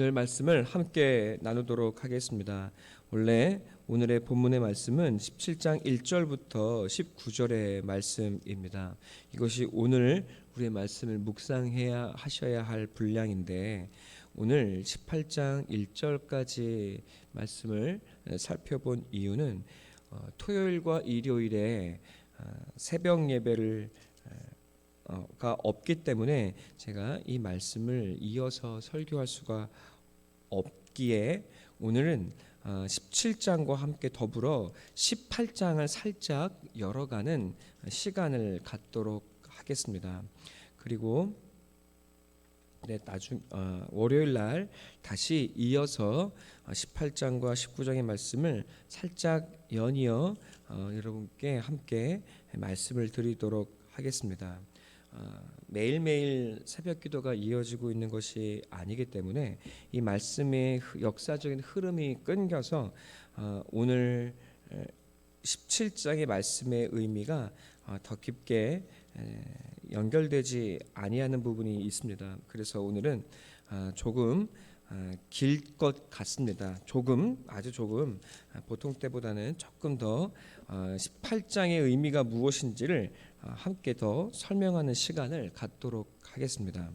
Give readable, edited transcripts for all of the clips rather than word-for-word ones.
오늘 말씀을 함께 나누도록 하겠습니다. 원래 오늘의 본문의 말씀은 17장 1절부터 19절의 말씀입니다. 이것이 오늘 우리의 말씀을 묵상해야 하셔야 할 분량인데 오늘 18장 1절까지 말씀을 살펴본 이유는 토요일과 일요일에 새벽 예배를 가 없기 때문에 제가 이 말씀을 이어서 설교할 수가 없기에 오늘은 17장과 함께 더불어 18장을 살짝 열어가는 시간을 갖도록 하겠습니다. 그리고 월요일 날 다시 이어서 18장과 19장의 말씀을 살짝 연이어 여러분께 함께 말씀을 드리도록 하겠습니다. 매일매일 새벽 기도가 이어지고 있는 것이 아니기 때문에 이 말씀의 역사적인 흐름이 끊겨서 오늘 17장의 말씀의 의미가 더 깊게 연결되지 아니하는 부분이 있습니다. 그래서 오늘은 조금 길 것 같습니다. 아주 조금 보통 때보다는 조금 더 18장의 의미가 무엇인지를 함께 더 설명하는 시간을 갖도록 하겠습니다.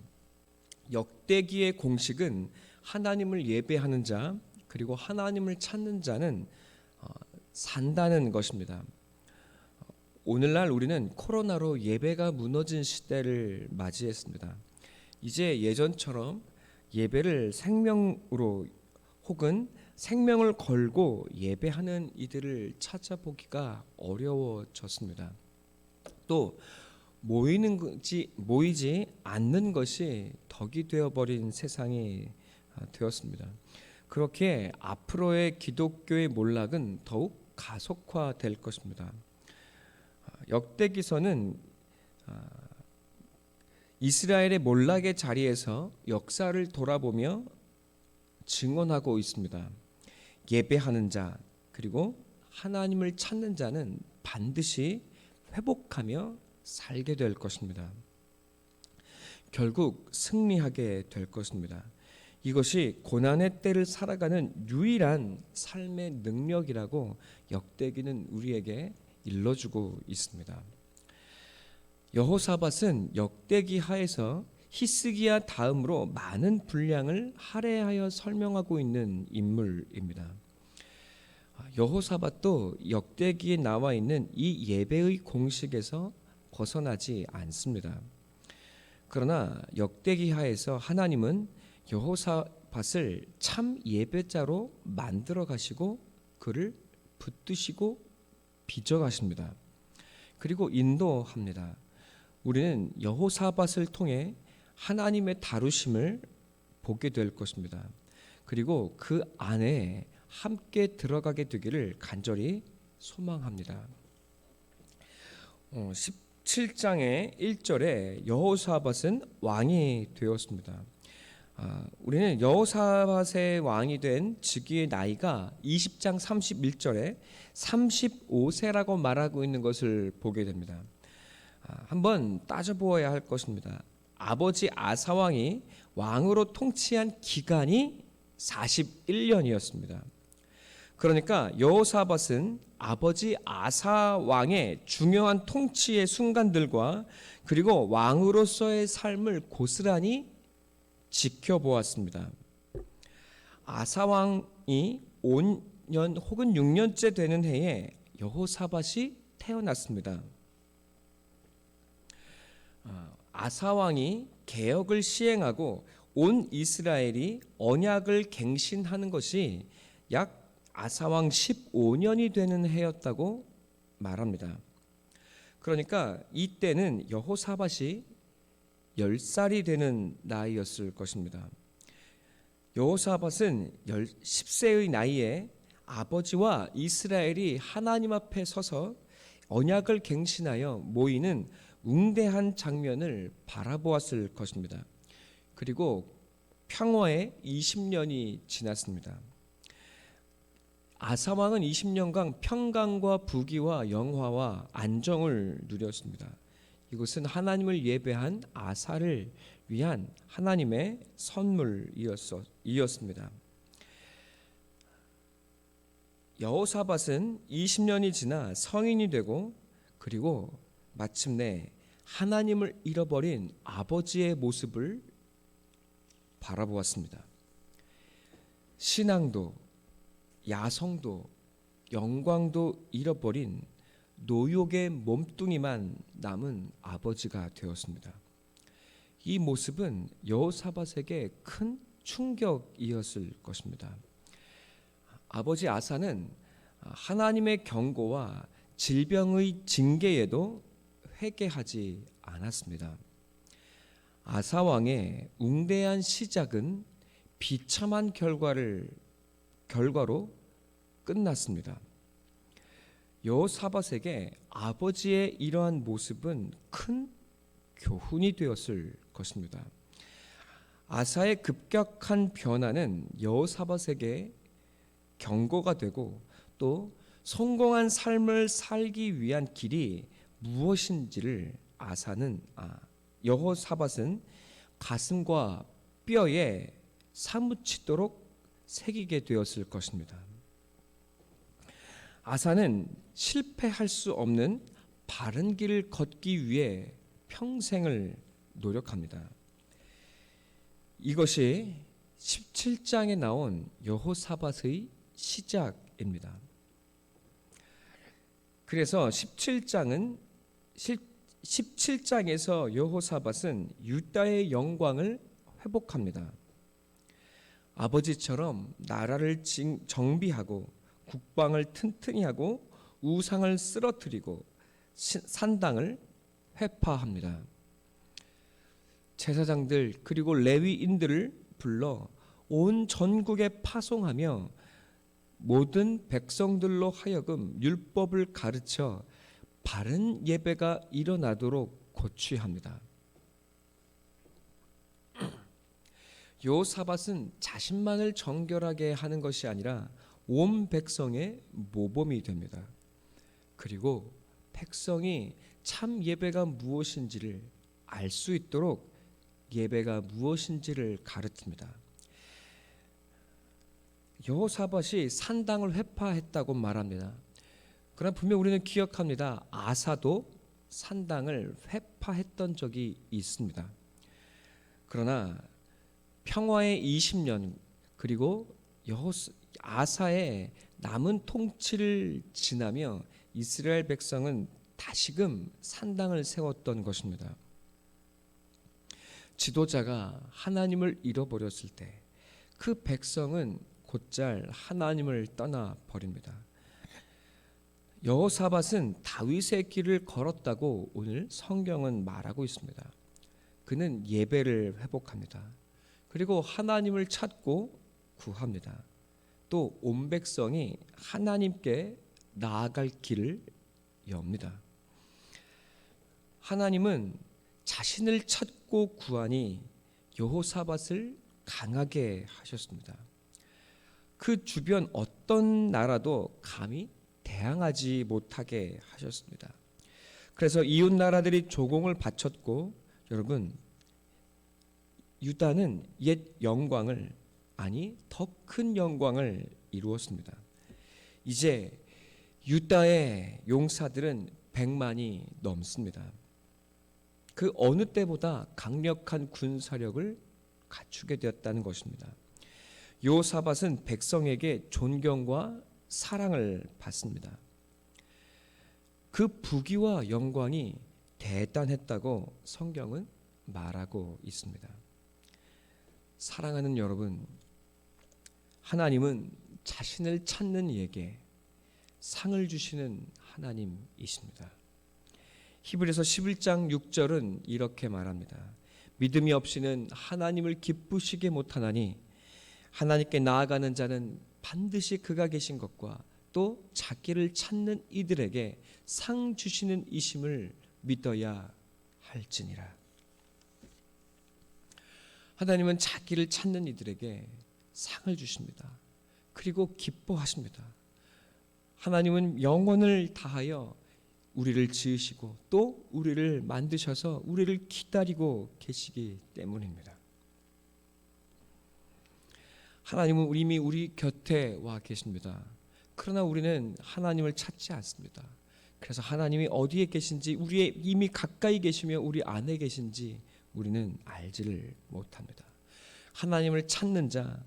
역대기의 공식은 하나님을 예배하는 자 그리고 하나님을 찾는 자는 산다는 것입니다. 오늘날 우리는 코로나로 예배가 무너진 시대를 맞이했습니다. 이제 예전처럼 예배를 생명으로 혹은 생명을 걸고 예배하는 이들을 찾아보기가 어려워졌습니다. 또 모이지 않는 것이 덕이 되어버린 세상이 되었습니다. 그렇게 앞으로의 기독교의 몰락은 더욱 가속화될 것입니다. 역대기서는 이스라엘의 몰락의 자리에서 역사를 돌아보며 증언하고 있습니다. 예배하는 자 그리고 하나님을 찾는 자는 반드시 회복하며 살게 될 것입니다. 결국 승리하게 될 것입니다. 이것이 고난의 때를 살아가는 유일한 삶의 능력이라고 역대기는 우리에게 일러주고 있습니다. 여호사밧은 역대기 하에서 히스기야 다음으로 많은 분량을 할애하여 설명하고 있는 인물입니다. 여호사밧도 역대기에 나와 있는 이 예배의 공식에서 벗어나지 않습니다. 그러나 역대기 하에서 하나님은 여호사밧을 참 예배자로 만들어 가시고 그를 붙드시고 빚어 가십니다. 그리고 인도합니다. 우리는 여호사밧을 통해 하나님의 다루심을 보게 될 것입니다. 그리고 그 안에 함께 들어가게 되기를 간절히 소망합니다. 17장의 1절에 여호사밧은 왕이 되었습니다. 우리는 여호사밧의 왕이 된 즉위의 나이가 20장 31절에 35세라고 말하고 있는 것을 보게 됩니다. 한번 따져보아야 할 것입니다. 아버지 아사왕이 왕으로 통치한 기간이 41년이었습니다. 그러니까 여호사밧은 아버지 아사왕의 중요한 통치의 순간들과 그리고 왕으로서의 삶을 고스란히 지켜보았습니다. 아사왕이 5년 혹은 6년째 되는 해에 여호사밧이 태어났습니다. 아사왕이 개혁을 시행하고 온 이스라엘이 언약을 갱신하는 것이 약 아사왕 15년이 되는 해였다고 말합니다. 그러니까 이때는 여호사밧이 10살이 되는 나이였을 것입니다. 여호사밧은 10세의 나이에 아버지와 이스라엘이 하나님 앞에 서서 언약을 갱신하여 모이는 웅대한 장면을 바라보았을 것입니다. 그리고 평화의 20년이 지났습니다. 아사왕은 20년간 평강과 부귀와 영화와 안정을 누렸습니다. 이것은 하나님을 예배한 아사를 위한 하나님의 선물이었습니다. 여호사밧은 20년이 지나 성인이 되고 그리고 마침내 하나님을 잃어버린 아버지의 모습을 바라보았습니다. 신앙도 야성도 영광도 잃어버린 노욕의 몸뚱이만 남은 아버지가 되었습니다. 이 모습은 여호사밧에게 큰 충격이었을 것입니다. 아버지 아사는 하나님의 경고와 질병의 징계에도 회개하지 않았습니다. 아사 왕의 웅대한 시작은 비참한 결과로 끝났습니다. 여호사밧에게 아버지의 이러한 모습은 큰 교훈이 되었을 것입니다. 아사의 급격한 변화는 여호사밧에게 경고가 되고 또 성공한 삶을 살기 위한 길이 무엇인지를 여호사밧은 가슴과 뼈에 사무치도록 새기게 되었을 것입니다. 아사는 실패할 수 없는 바른 길을 걷기 위해 평생을 노력합니다. 이것이 17장에 나온 여호사밧의 시작입니다. 그래서 17장에서 여호사밧은 유다의 영광을 회복합니다. 아버지처럼 나라를 정비하고 국방을 튼튼히 하고 우상을 쓰러뜨리고 산당을 회파합니다. 제사장들 그리고 레위인들을 불러 온 전국에 파송하며 모든 백성들로 하여금 율법을 가르쳐 바른 예배가 일어나도록 고취합니다. 여호사밧은 자신만을 정결하게 하는 것이 아니라 온 백성의 모범이 됩니다. 그리고 백성이 참 예배가 무엇인지를 알 수 있도록 예배가 무엇인지를 가르칩니다. 여호사밧이 산당을 회파했다고 말합니다. 그러나 분명 우리는 기억합니다. 아사도 산당을 회파했던 적이 있습니다. 그러나 평화의 20년 그리고 아사의 남은 통치를 지나며 이스라엘 백성은 다시금 산당을 세웠던 것입니다. 지도자가 하나님을 잃어버렸을 때 그 백성은 곧잘 하나님을 떠나 버립니다. 여호사밧은 다윗의 길을 걸었다고 오늘 성경은 말하고 있습니다. 그는 예배를 회복합니다. 그리고 하나님을 찾고 구합니다. 또 온 백성이 하나님께 나아갈 길을 엽니다. 하나님은 자신을 찾고 구하니 여호사밧을 강하게 하셨습니다. 그 주변 어떤 나라도 감히 대항하지 못하게 하셨습니다. 그래서 이웃 나라들이 조공을 바쳤고, 여러분, 유다는 옛 영광을, 아니 더 큰 영광을 이루었습니다. 이제 유다의 용사들은 100만이 넘습니다. 그 어느 때보다 강력한 군사력을 갖추게 되었다는 것입니다. 여호사밧은 백성에게 존경과 사랑을 받습니다. 그 부귀와 영광이 대단했다고 성경은 말하고 있습니다. 사랑하는 여러분, 하나님은 자신을 찾는 이에게 상을 주시는 하나님이십니다. 히브리서 11장 6절은 이렇게 말합니다. 믿음이 없이는 하나님을 기쁘시게 못하나니 하나님께 나아가는 자는 반드시 그가 계신 것과 또 자기를 찾는 이들에게 상 주시는 이심을 믿어야 할지니라. 하나님은 자기를 찾는 이들에게 상을 주십니다. 그리고 기뻐하십니다. 하나님은 영혼을 다하여 우리를 지으시고 또 우리를 만드셔서 우리를 기다리고 계시기 때문입니다. 하나님은 이미 우리 곁에 와 계십니다. 그러나 우리는 하나님을 찾지 않습니다. 그래서 하나님이 어디에 계신지, 우리의 이미 가까이 계시며 우리 안에 계신지 우리는 알지를 못합니다. 하나님을 찾는 자,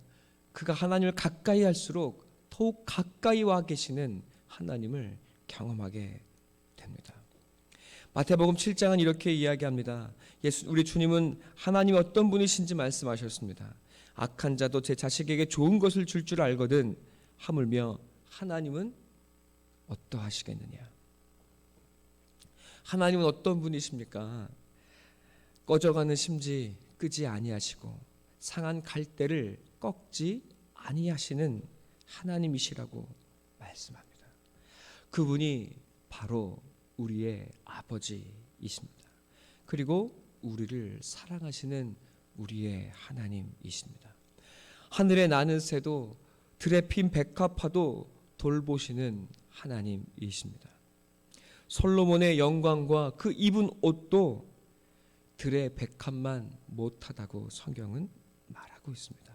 그가 하나님을 가까이 할수록 더욱 가까이 와 계시는 하나님을 경험하게 됩니다. 마태복음 7장은 이렇게 이야기합니다. 우리 주님은 하나님이 어떤 분이신지 말씀하셨습니다. 악한 자도 제 자식에게 좋은 것을 줄 줄 알거든 하물며 하나님은 어떠하시겠느냐. 하나님은 어떤 분이십니까? 꺼져가는 심지 끄지 아니하시고 상한 갈대를 꺾지 아니하시는 하나님이시라고 말씀합니다. 그분이 바로 우리의 아버지이십니다. 그리고 우리를 사랑하시는 우리의 하나님이십니다. 하늘에 나는 새도 들에 핀 백합화도 돌보시는 하나님이십니다. 솔로몬의 영광과 그 입은 옷도 들의 백합만 못하다고 성경은 말하고 있습니다.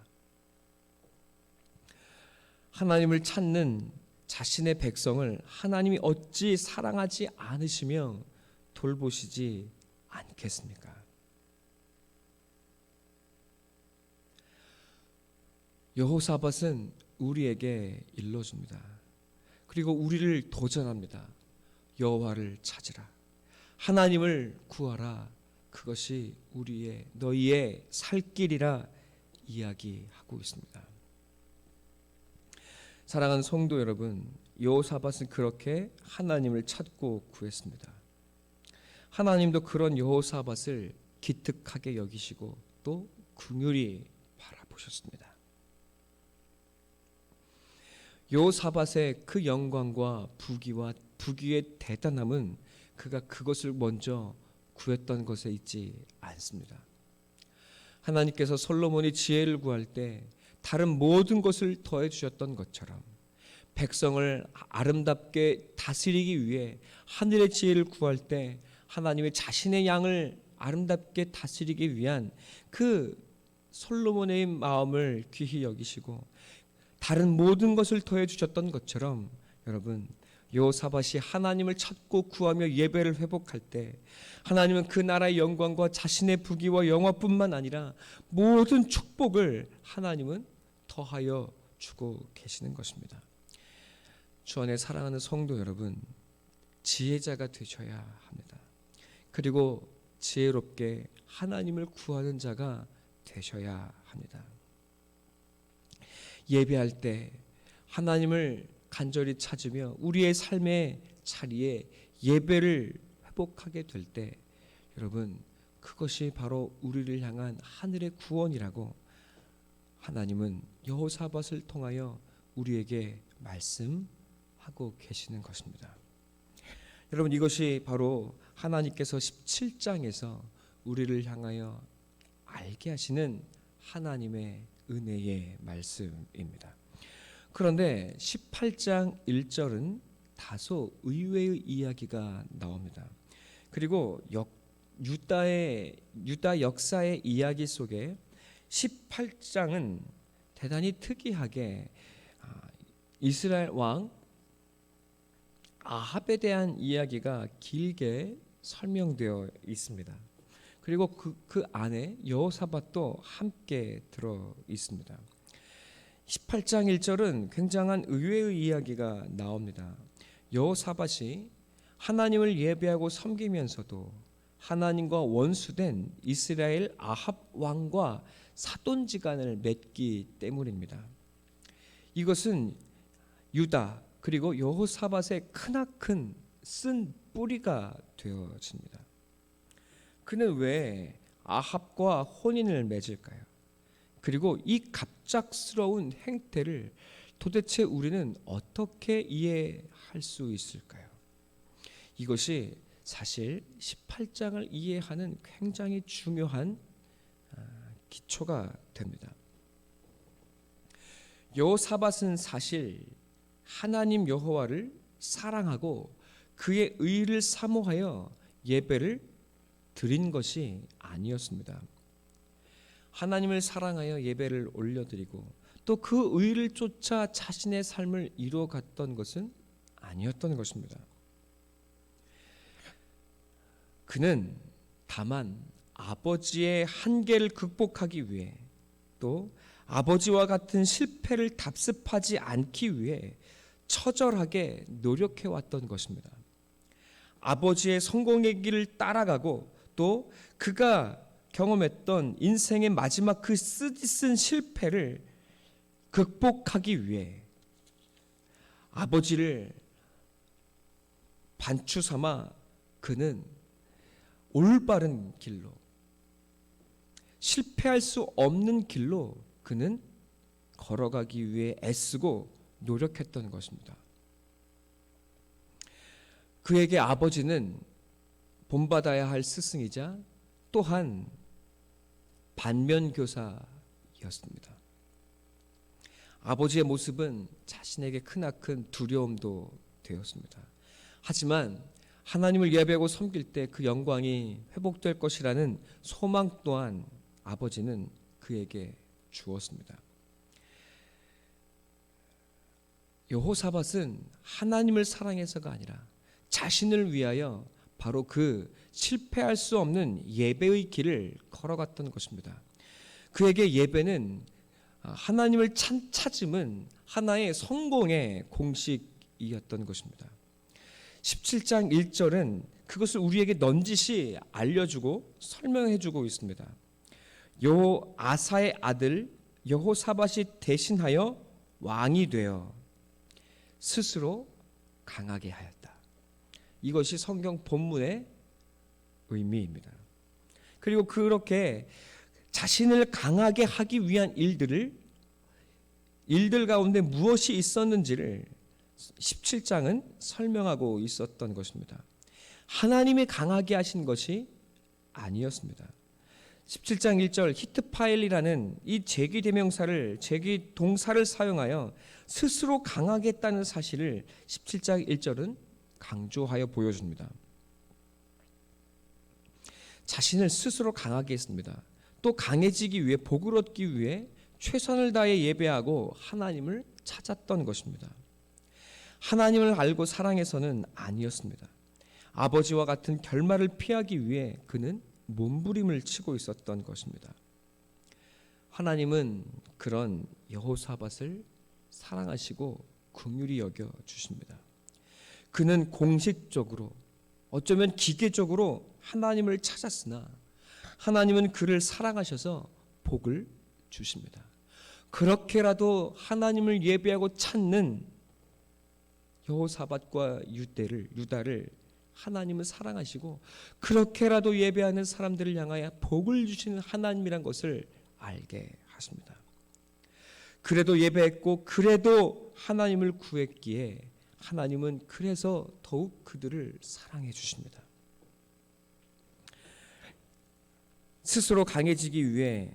하나님을 찾는 자신의 백성을 하나님이 어찌 사랑하지 않으시며 돌보시지 않겠습니까? 여호사밧은 우리에게 일러줍니다. 그리고 우리를 도전합니다. 여호와를 찾으라. 하나님을 구하라. 그것이 너희의 살 길이라 이야기하고 있습니다. 사랑하는 성도 여러분, 여호사밧은 그렇게 하나님을 찾고 구했습니다. 하나님도 그런 여호사밧을 기특하게 여기시고 또 긍휼히 바라보셨습니다. 여호사밧의 그 영광과 부귀의 대단함은 그가 그것을 먼저 구했던 것에 있지 않습니다. 하나님께서 솔로몬이 지혜를 구할 때 다른 모든 것을 더해 주셨던 것처럼 백성을 아름답게 다스리기 위해 하늘의 지혜를 구할 때 하나님의 자신의 양을 아름답게 다스리기 위한 그 솔로몬의 마음을 귀히 여기시고 다른 모든 것을 더해 주셨던 것처럼 여러분, 여호사밧이 하나님을 찾고 구하며 예배를 회복할 때 하나님은 그 나라의 영광과 자신의 부귀와 영화뿐만 아니라 모든 축복을 하나님은 더하여 주고 계시는 것입니다. 주 안에 사랑하는 성도 여러분, 지혜자가 되셔야 합니다. 그리고 지혜롭게 하나님을 구하는 자가 되셔야 합니다. 예배할 때 하나님을 간절히 찾으며 우리의 삶의 자리에 예배를 회복하게 될 때 여러분, 그것이 바로 우리를 향한 하늘의 구원이라고 하나님은 여호사밧을 통하여 우리에게 말씀하고 계시는 것입니다. 여러분, 이것이 바로 하나님께서 17장에서 우리를 향하여 알게 하시는 하나님의 은혜의 말씀입니다. 그런데 18장 1절은 다소 의외의 이야기가 나옵니다. 그리고 유다 역사의 이야기 속에 18장은 대단히 특이하게 이스라엘 왕 아합에 대한 이야기가 길게 설명되어 있습니다. 그리고 그 안에 여호사밧도 함께 들어 있습니다. 18장 1절은 굉장한 의외의 이야기가 나옵니다. 여호사밧이 하나님을 예배하고 섬기면서도 하나님과 원수된 이스라엘 아합 왕과 사돈지간을 맺기 때문입니다. 이것은 유다 그리고 여호사밧의 크나큰 쓴 뿌리가 되어집니다. 그는 왜 아합과 혼인을 맺을까요? 그리고 이 갑작스러운 행태를 도대체 우리는 어떻게 이해할 수 있을까요? 이것이 사실 18장을 이해하는 굉장히 중요한 기초가 됩니다. 여호사밧은 사실 하나님 여호와를 사랑하고 그의 의를 사모하여 예배를 드린 것이 아니었습니다. 하나님을 사랑하여 예배를 올려드리고 또 그 의를 쫓아 자신의 삶을 이루어갔던 것은 아니었던 것입니다. 그는 다만 아버지의 한계를 극복하기 위해 또 아버지와 같은 실패를 답습하지 않기 위해 처절하게 노력해 왔던 것입니다. 아버지의 성공의 길을 따라가고 또 그가 경험했던 인생의 마지막 그 쓰디쓴 실패를 극복하기 위해 아버지를 반추 삼아 그는 올바른 길로, 실패할 수 없는 길로 그는 걸어가기 위해 애쓰고 노력했던 것입니다. 그에게 아버지는 본받아야 할 스승이자 또한 반면교사였습니다. 아버지의 모습은 자신에게 크나큰 두려움도 되었습니다. 하지만 하나님을 예배하고 섬길 때 그 영광이 회복될 것이라는 소망 또한 아버지는 그에게 주었습니다. 여호사밧은 하나님을 사랑해서가 아니라 자신을 위하여 바로 그 실패할 수 없는 예배의 길을 걸어갔던 것입니다. 그에게 예배는 하나님을 찾음은 하나의 성공의 공식이었던 것입니다. 17장 1절은 그것을 우리에게 넌지시 알려주고 설명해주고 있습니다. 여호아사의 아들 여호사밧이 대신하여 왕이 되어 스스로 강하게 하였다. 이것이 성경 본문의 의미입니다. 그리고 그렇게 자신을 강하게 하기 위한 일들 가운데 무엇이 있었는지를 17장은 설명하고 있었던 것입니다. 하나님이 강하게 하신 것이 아니었습니다. 17장 1절 히트파엘이라는 이 제기대명사를 제기동사를 사용하여 스스로 강하게 했다는 사실을 17장 1절은 강조하여 보여줍니다. 자신을 스스로 강하게 했습니다. 또 강해지기 위해 복을 얻기 위해 최선을 다해 예배하고 하나님을 찾았던 것입니다. 하나님을 알고 사랑해서는 아니었습니다. 아버지와 같은 결말을 피하기 위해 그는 몸부림을 치고 있었던 것입니다. 하나님은 그런 여호사밧을 사랑하시고 긍휼히 여겨 주십니다. 그는 공식적으로 어쩌면 기계적으로 하나님을 찾았으나 하나님은 그를 사랑하셔서 복을 주십니다. 그렇게라도 하나님을 예배하고 찾는 여호사밧과 유다를 하나님은 사랑하시고 그렇게라도 예배하는 사람들을 향하여 복을 주시는 하나님이란 것을 알게 하십니다. 그래도 예배했고 그래도 하나님을 구했기에 하나님은 그래서 더욱 그들을 사랑해 주십니다. 스스로 강해지기 위해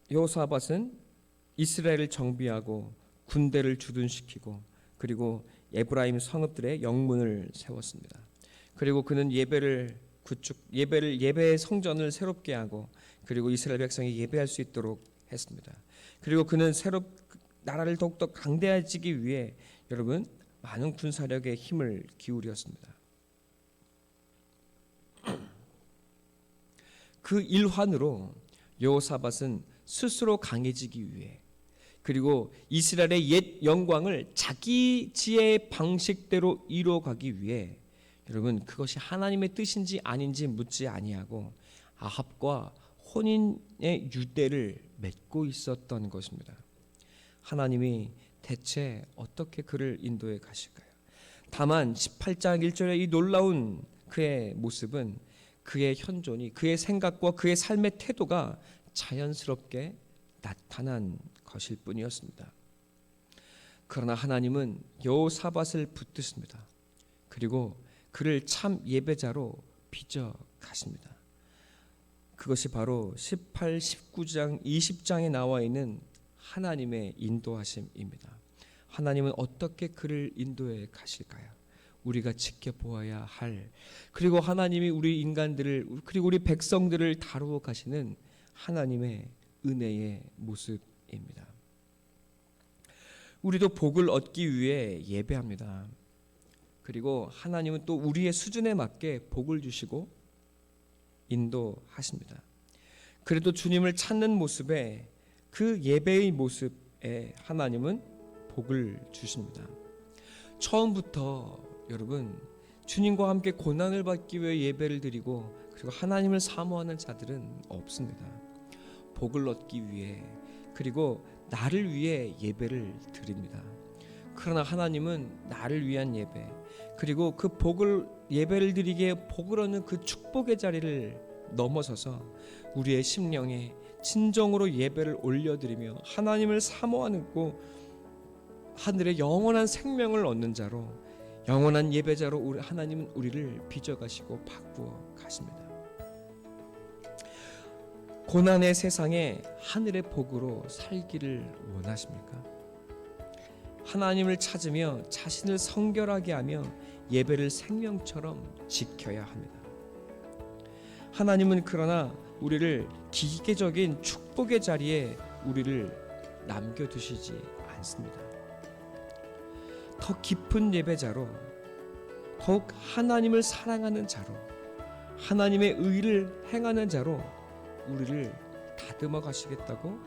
여호사밧은 이스라엘을 정비하고 군대를 주둔시키고 그리고 에브라임 성읍들의 영문을 세웠습니다. 그리고 그는 예배의 성전을 새롭게 하고 그리고 이스라엘 백성이 예배할 수 있도록 했습니다. 그리고 그는 나라를 더욱더 강대해지기 위해 여러분 많은 군사력에 힘을 기울였습니다. 그 일환으로 여호사밧은 스스로 강해지기 위해 그리고 이스라엘의 옛 영광을 자기 지혜의 방식대로 이루어가기 위해 여러분 그것이 하나님의 뜻인지 아닌지 묻지 아니하고 아합과 혼인의 유대를 맺고 있었던 것입니다. 하나님이 대체 어떻게 그를 인도해 가실까요? 다만 18장 1절의 이 놀라운 그의 모습은 그의 현존이 그의 생각과 그의 삶의 태도가 자연스럽게 나타난 것일 뿐이었습니다. 그러나 하나님은 여호사밧을 붙드십니다. 그리고 그를 참 예배자로 빚어 가십니다. 그것이 바로 18, 19장, 20장에 나와 있는 하나님의 인도하심입니다. 하나님은 어떻게 그를 인도해 가실까요? 우리가 지켜보아야 할, 그리고 하나님이 우리 인간들을 그리고 우리 백성들을 다루어 가시는 하나님의 은혜의 모습입니다. 우리도 복을 얻기 위해 예배합니다. 그리고 하나님은 또 우리의 수준에 맞게 복을 주시고 인도하십니다. 그래도 주님을 찾는 모습에, 그 예배의 모습에 하나님은 복을 주십니다. 처음부터 여러분, 주님과 함께 고난을 받기 위해 예배를 드리고 그리고 하나님을 사모하는 자들은 없습니다. 복을 얻기 위해, 그리고 나를 위해 예배를 드립니다. 그러나 하나님은 나를 위한 예배, 그리고 그 복을, 예배를 드리기에 복을 얻는 그 축복의 자리를 넘어서서 우리의 심령에 진정으로 예배를 올려드리며 하나님을 사모하고 하늘의 영원한 생명을 얻는 자로, 영원한 예배자로 하나님은 우리를 빚어가시고 바꾸어 가십니다. 고난의 세상에 하늘의 복으로 살기를 원하십니까? 하나님을 찾으며 자신을 성결하게 하며 예배를 생명처럼 지켜야 합니다. 하나님은 그러나 우리를 기계적인 축복의 자리에 우리를 남겨두시지 않습니다. 더 깊은 예배자로, 더욱 하나님을 사랑하는 자로, 하나님의 의를 행하는 자로 우리를 다듬어 가시겠다고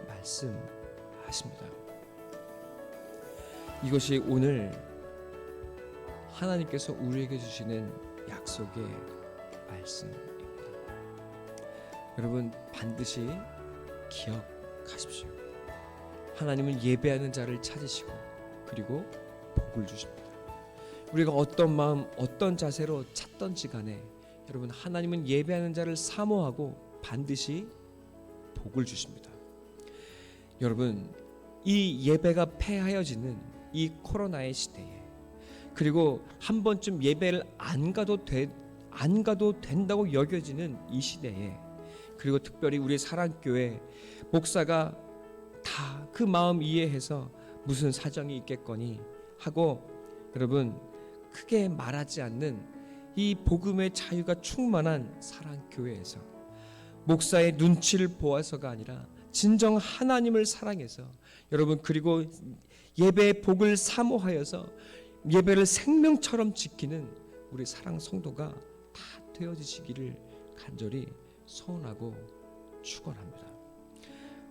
말씀하십니다. 이것이 오늘 하나님께서 우리에게 주시는 약속의 말씀입니다. 여러분, 반드시 기억하십시오. 하나님은 예배하는 자를 찾으시고 그리고 복을 주십니다. 우리가 어떤 마음, 어떤 자세로 찾던지 간에 여러분, 하나님은 예배하는 자를 사모하고 반드시 복을 주십니다. 여러분, 이 예배가 폐하여지는 이 코로나의 시대에, 그리고 한 번쯤 예배를 안 가도 된다고 여겨지는 이 시대에, 그리고 특별히 우리 사랑교회 목사가 다 그 마음 이해해서 무슨 사정이 있겠거니 하고 여러분 크게 말하지 않는 이 복음의 자유가 충만한 사랑교회에서 목사의 눈치를 보아서가 아니라 진정 하나님을 사랑해서 여러분, 그리고 예배의 복을 사모하여서 예배를 생명처럼 지키는 우리 사랑 성도가 다 되어지시기를 간절히 소원하고 축원합니다.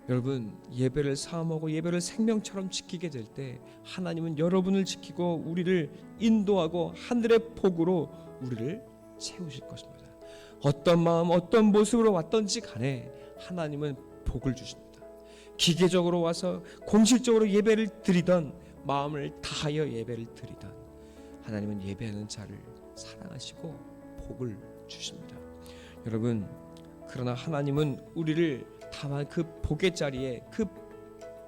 여러분, 예배를 사모하고 예배를 생명처럼 지키게 될 때 하나님은 여러분을 지키고 우리를 인도하고 하늘의 복으로 우리를 채우실 것입니다. 어떤 마음, 어떤 모습으로 왔던지 간에 하나님은 복을 주십니다. 기계적으로 와서 공식적으로 예배를 드리던, 마음을 다하여 예배를 드리던, 하나님은 예배하는 자를 사랑하시고 복을 주십니다. 여러분, 그러나 하나님은 우리를 다만 그 복의 자리에, 그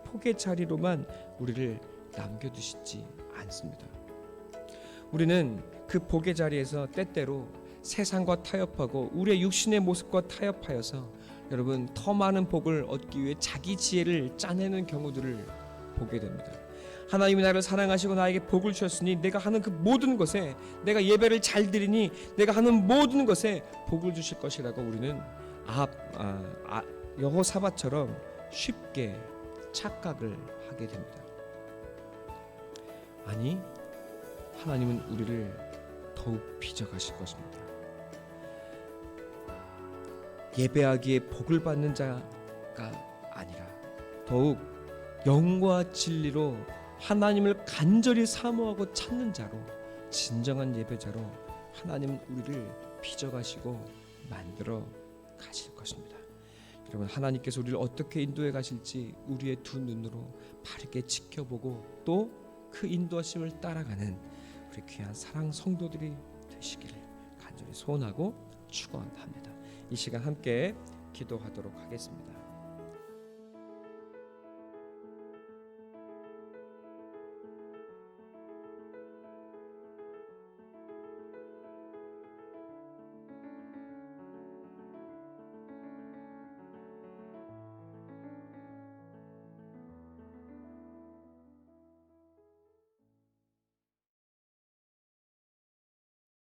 복의 자리로만 우리를 남겨두시지 않습니다. 우리는 그 복의 자리에서 때때로 세상과 타협하고 우리의 육신의 모습과 타협하여서 여러분 더 많은 복을 얻기 위해 자기 지혜를 짜내는 경우들을 보게 됩니다. 하나님이 나를 사랑하시고 나에게 복을 주셨으니 내가 하는 그 모든 것에, 내가 예배를 잘 드리니 내가 하는 모든 것에 복을 주실 것이라고 우리는 여호사밧처럼 쉽게 착각을 하게 됩니다. 아니, 하나님은 우리를 더욱 빚어가실 것입니다. 예배하기에 복을 받는 자가 아니라 더욱 영과 진리로 하나님을 간절히 사모하고 찾는 자로, 진정한 예배자로 하나님은 우리를 빚어가시고 만들어 가실 것입니다. 여러분, 하나님께서 우리를 어떻게 인도해 가실지 우리의 두 눈으로 바르게 지켜보고 또 그 인도하심을 따라가는 우리 귀한 사랑 성도들이 되시기를 간절히 소원하고 축원합니다. 이 시간 함께 기도하도록 하겠습니다.